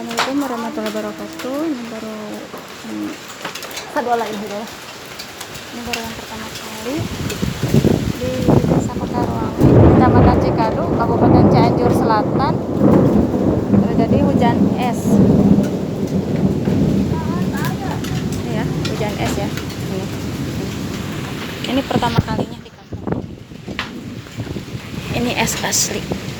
Assalamualaikum warahmatullahi wabarakatuh. Ini baru kedua lagi dulu. Ini baru yang pertama kali di Desa Mekarwangi, Kecamatan Cikadu, Kabupaten Cianjur Selatan, terjadi hujan es. Ini ya, hujan es ya. Ini pertama kalinya di kampung. Ini es asli.